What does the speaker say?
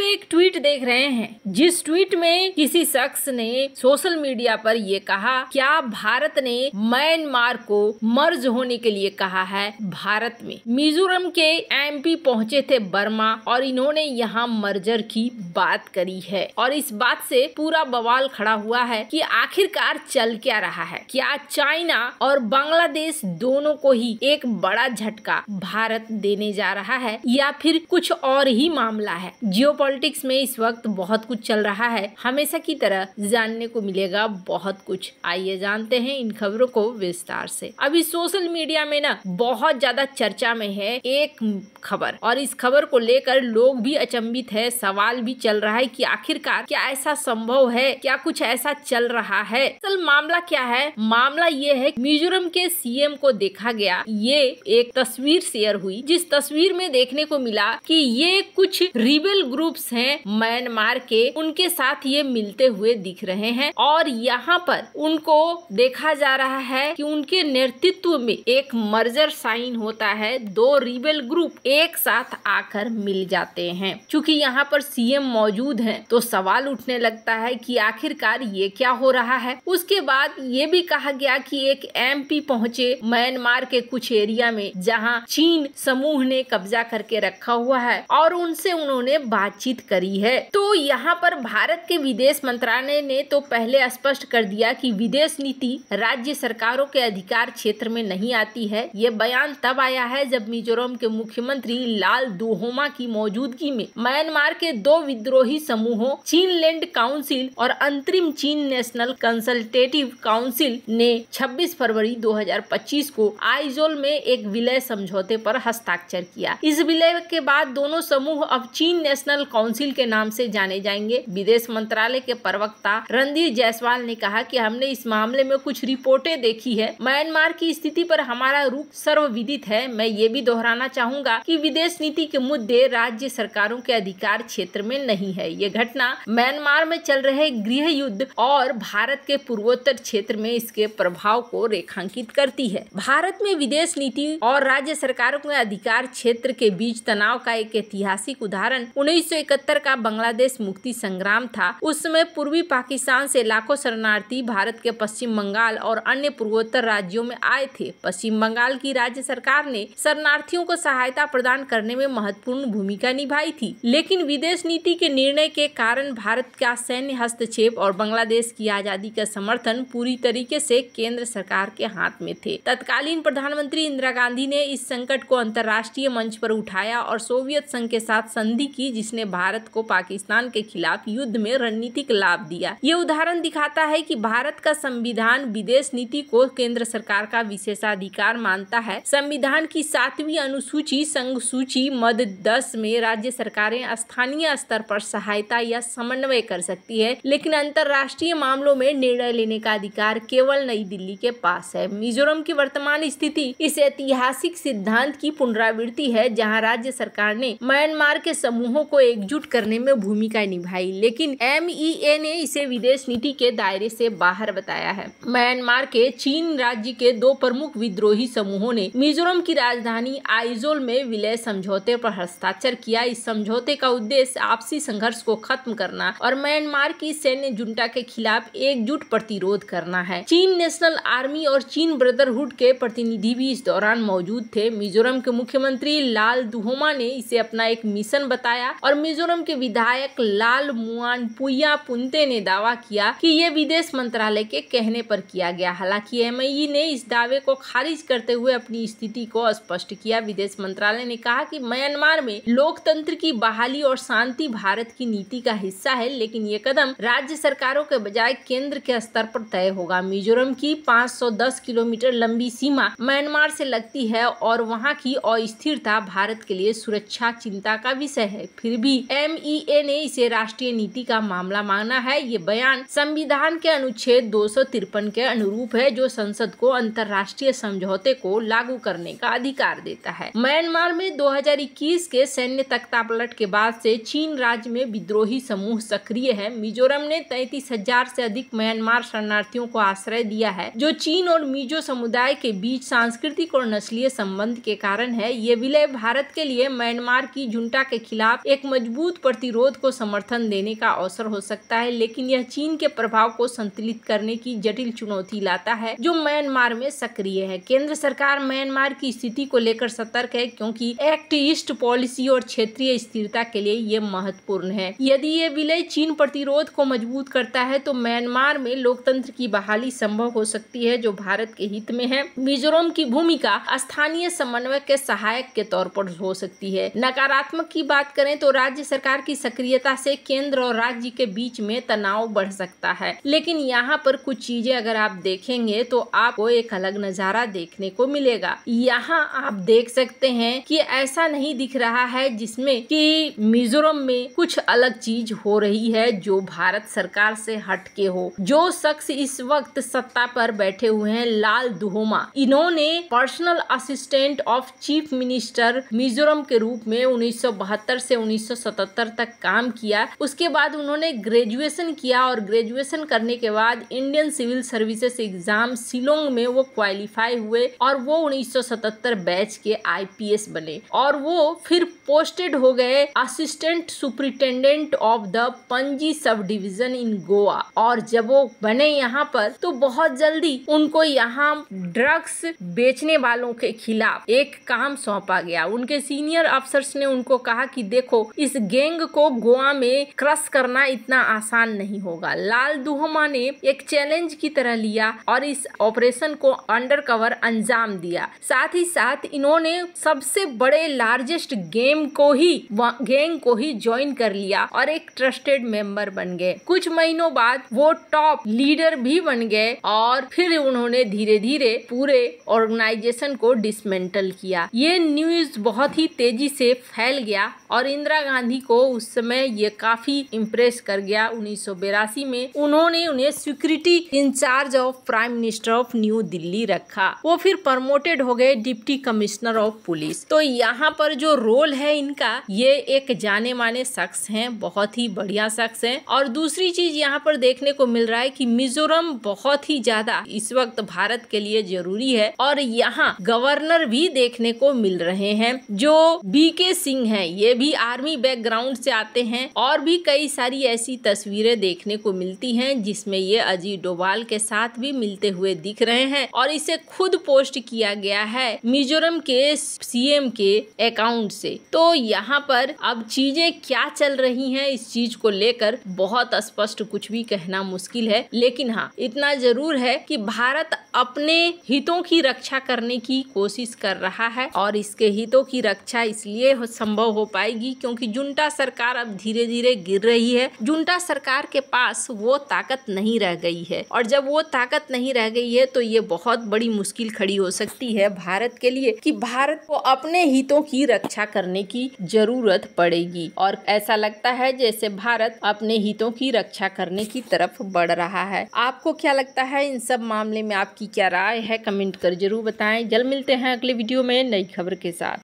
एक ट्वीट देख रहे हैं, जिस ट्वीट में किसी शख्स ने सोशल मीडिया पर ये कहा, क्या भारत ने म्यांमार को मर्ज होने के लिए कहा है। भारत में मिजोरम के एमपी पहुंचे थे बर्मा और इन्होंने यहाँ मर्जर की बात करी है और इस बात से पूरा बवाल खड़ा हुआ है कि आखिरकार चल क्या रहा है। क्या चाइना और बांग्लादेश दोनों को ही एक बड़ा झटका भारत देने जा रहा है या फिर कुछ और ही मामला है। जियोपॉलिटिक्स में इस वक्त बहुत कुछ चल रहा है, हमेशा की तरह जानने को मिलेगा बहुत कुछ। आइए जानते हैं इन खबरों को विस्तार से। अभी सोशल मीडिया में ना बहुत ज्यादा चर्चा में है एक खबर और इस खबर को लेकर लोग भी अचंभित है, सवाल भी चल रहा है कि आखिरकार क्या ऐसा संभव है, क्या कुछ ऐसा चल रहा है। असल मामला क्या है, मामला ये है मिजोरम के सीएम को देखा गया, ये एक तस्वीर शेयर हुई जिस तस्वीर में देखने को मिला कि ये कुछ रिबेल ग्रुप्स हैं म्यांमार के, उनके साथ ये मिलते हुए दिख रहे हैं और यहाँ पर उनको देखा जा रहा है कि उनके नेतृत्व में एक मर्जर साइन होता है, दो रिबेल ग्रुप एक साथ आकर मिल जाते हैं। चूंकि यहाँ पर सीएम मौजूद हैं तो सवाल उठने लगता है कि आखिरकार ये क्या हो रहा है। उसके बाद ये भी कहा गया कि एक एमपी पहुंचे म्यांमार के कुछ एरिया में जहां चीन समूह ने कब्जा करके रखा हुआ है और उनसे उन्होंने बातचीत करी है। तो यहाँ पर भारत के विदेश मंत्रालय ने तो पहले स्पष्ट कर दिया कि विदेश नीति राज्य सरकारों के अधिकार क्षेत्र में नहीं आती है। ये बयान तब आया है जब मिजोरम के मुख्यमंत्री लाल दुहोमा की मौजूदगी में म्यांमार के दो विद्रोही समूहों चीन लैंड काउंसिल और अंतरिम चीन नेशनल कंसल्टेटिव काउंसिल ने 26 फरवरी 2025 को आइजोल में एक विलय समझौते पर हस्ताक्षर किया। इस विलय के बाद दोनों समूह अब चीन नेशनल काउंसिल के नाम से जाने जाएंगे। विदेश मंत्रालय के प्रवक्ता रणधीर जायसवाल ने कहा कि हमने इस मामले में कुछ रिपोर्टें देखी है। म्यांमार की स्थिति पर हमारा रुख सर्वविदित है। मैं ये भी दोहराना चाहूंगा कि विदेश नीति के मुद्दे राज्य सरकारों के अधिकार क्षेत्र में नहीं है। ये घटना म्यांमार में चल रहे गृह युद्ध और भारत के पूर्वोत्तर क्षेत्र में इसके प्रभाव को रेखांकित करती है। भारत में विदेश नीति और राज्य सरकारों के अधिकार क्षेत्र के बीच तनाव का एक ऐतिहासिक उदाहरण 1971 का बांग्लादेश मुक्ति संग्राम था। उस समय पूर्वी पाकिस्तान से लाखों शरणार्थी भारत के पश्चिम बंगाल और अन्य पूर्वोत्तर राज्यों में आए थे। पश्चिम बंगाल की राज्य सरकार ने शरणार्थियों को सहायता प्रदान करने में महत्वपूर्ण भूमिका निभाई थी, लेकिन विदेश नीति के निर्णय के कारण भारत का सैन्य हस्तक्षेप और बांग्लादेश की आजादी का समर्थन पूरी तरीके से केंद्र सरकार के हाथ में थे। तत्कालीन प्रधानमंत्री इंदिरा गांधी ने इस संकट को अंतर्राष्ट्रीय मंच पर उठाया और सोवियत संघ के साथ संधि की, जिसने भारत को पाकिस्तान के खिलाफ युद्ध में रणनीतिक लाभ दिया। ये उदाहरण दिखाता है कि भारत का संविधान विदेश नीति को केंद्र सरकार का विशेषाधिकार मानता है। संविधान की 7वीं अनुसूची संघ सूची मद 10 में राज्य सरकारें स्थानीय स्तर पर सहायता या समन्वय कर सकती है, लेकिन अंतर्राष्ट्रीय मामलों में निर्णय लेने का अधिकार केवल नई दिल्ली के पास है। मिजोरम की वर्तमान स्थिति इस ऐतिहासिक सिद्धांत की पुनरावृत्ति है, जहां राज्य सरकार ने म्यांमार के समूहों को एकजुट करने में भूमिका निभाई, लेकिन MEA ने इसे विदेश नीति के दायरे से बाहर बताया है। म्यांमार के चीन राज्य के दो प्रमुख विद्रोही समूहों ने मिजोरम की राजधानी आइजोल में विलय समझौते पर हस्ताक्षर किया। इस समझौते का उद्देश्य आपसी संघर्ष को खत्म करना और म्यांमार की सैन्य जुंटा के खिलाफ एकजुट प्रतिरोध करना है। चीन नेशनल आर्मी और चीन ब्रदरहुड के प्रतिनिधि भी इस दौरान मौजूद थे। मिजोरम के मुख्यमंत्री लाल दुहोमा ने इसे अपना एक मिशन बताया और मिजोरम के विधायक लाल मुआन पुया पुंते ने दावा किया कि ये विदेश मंत्रालय के कहने पर किया गया। हालांकि MIE ने इस दावे को खारिज करते हुए अपनी स्थिति को स्पष्ट किया। विदेश मंत्रालय ने कहा कि म्यांमार में लोकतंत्र की बहाली और शांति भारत की नीति का हिस्सा है, लेकिन ये कदम राज्य सरकारों के बजाय केंद्र के स्तर पर तय होगा। मिजोरम की 510 किलोमीटर लंबी सीमा म्यांमार से लगती है और वहां की अस्थिरता भारत के लिए सुरक्षा चिंता का विषय है। फिर भी MEA ने इसे राष्ट्रीय नीति का मामला माना है। ये बयान संविधान के अनुच्छेद 253 के अनुरूप है, जो संसद को अंतर्राष्ट्रीय समझौते को लागू करने का अधिकार देता है। म्यांमार में 2021 के सैन्य तख्तापलट के बाद से चीन राज्य में विद्रोही समूह सक्रिय है। मिजोरम ने 33,000 से अधिक म्यांमार शरणार्थियों को आश्रय दिया है, जो चीन और मिजो समुदाय के बीच सांस्कृतिक और नस्लीय संबंध के कारण है। ये विलय भारत के लिए म्यांमार की जुंटा के खिलाफ एक मजबूत मजबूत प्रतिरोध को समर्थन देने का अवसर हो सकता है, लेकिन यह चीन के प्रभाव को संतुलित करने की जटिल चुनौती लाता है जो म्यांमार में सक्रिय है। केंद्र सरकार म्यांमार की स्थिति को लेकर सतर्क है क्योंकि एक्ट ईस्ट पॉलिसी और क्षेत्रीय स्थिरता के लिए ये महत्वपूर्ण है। यदि ये विलय चीन प्रतिरोध को मजबूत करता है तो म्यांमार में लोकतंत्र की बहाली संभव हो सकती है, जो भारत के हित में है। मिजोरम की भूमिका स्थानीय समन्वय के सहायक के तौर पर हो सकती है। नकारात्मक की बात करें तो राज्य सरकार की सक्रियता से केंद्र और राज्य के बीच में तनाव बढ़ सकता है, लेकिन यहाँ पर कुछ चीजें अगर आप देखेंगे तो आपको एक अलग नजारा देखने को मिलेगा। यहाँ आप देख सकते हैं कि ऐसा नहीं दिख रहा है जिसमें कि मिजोरम में कुछ अलग चीज हो रही है जो भारत सरकार से हटके हो। जो शख्स इस वक्त सत्ता पर बैठे हुए हैं, लाल दुहोमा, इन्होंने personal assistant of chief minister Mizoram के रूप में 1972 से 1977 तक काम किया। उसके बाद उन्होंने ग्रेजुएशन किया और ग्रेजुएशन करने के बाद Indian civil services exam Shillong में वो क्वालिफाई हुए और वो 1977 बैच के आईपीएस बने और वो फिर पोस्टेड हो गए असिस्टेंट सुपरिटेंडेंट ऑफ द पंजी सब डिवीजन इन गोवा। और जब वो बने यहाँ पर तो बहुत जल्दी उनको यहाँ ड्रग्स बेचने वालों के खिलाफ एक काम सौंपा गया। उनके सीनियर अफसर्स ने उनको कहा कि देखो, इस गैंग को गोवा में क्रश करना इतना आसान नहीं होगा। लाल दुहोमा ने एक चैलेंज की तरह लिया और इस ऑपरेशन को अंडरकवर अंजाम दिया। साथ ही साथ इन्होंने सबसे बड़े लार्जेस्ट गैंग को ही ज्वाइन कर लिया और एक ट्रस्टेड मेंबर बन गए। कुछ महीनों बाद वो टॉप लीडर भी बन गए और फिर उन्होंने धीरे धीरे पूरे ऑर्गेनाइजेशन को डिसमेंटल किया। ये न्यूज बहुत ही तेजी से फैल गया और इंदिरा गांधी को उस समय ये काफी इम्प्रेस कर गया। 1982 में उन्होंने उन्हें security in charge of prime minister of new Delhi रखा। वो फिर प्रमोटेड हो गए डिप्टी कमिश्नर ऑफ पुलिस। तो यहाँ पर जो रोल है इनका, ये एक जाने माने शख्स हैं, बहुत ही बढ़िया शख्स हैं। और दूसरी चीज यहाँ पर देखने को मिल रहा है कि मिजोरम बहुत ही ज्यादा इस वक्त भारत के लिए जरूरी है और यहाँ गवर्नर भी देखने को मिल रहे हैं जो बीके सिंह हैं। ये भी आर्मी बैकग्राउंड से आते हैं और भी कई सारी ऐसी तस्वीरें देखने को मिलती हैं जिसमें ये अजीत डोभाल के साथ भी मिलते हुए दिख रहे हैं और इसे खुद पोस्ट किया गया है मिजोरम के सीएम के अकाउंट से। तो यहाँ पर अब चीजें क्या चल रही हैं इस चीज को लेकर बहुत स्पष्ट कुछ भी कहना मुश्किल है, लेकिन हाँ इतना जरूर है कि भारत अपने हितों की रक्षा करने की कोशिश कर रहा है और इसके हितों की रक्षा इसलिए संभव हो पाएगी क्योंकि जुंटा सरकार अब धीरे धीरे गिर रही है। जुंटा सरकार के पास वो ताकत नहीं रह गई है और जब वो ताकत नहीं रह गई है तो ये बहुत बड़ी मुश्किल खड़ी हो सकती है भारत के लिए कि भारत को अपने हितों की रक्षा करने की जरूरत पड़ेगी। और ऐसा लगता है जैसे भारत अपने हितों की रक्षा करने की तरफ बढ़ रहा है। आपको क्या लगता है इन सब मामले में, आपकी क्या राय है, कमेंट कर जरूर बताएं। जल्द मिलते हैं अगले वीडियो में नई खबर के साथ।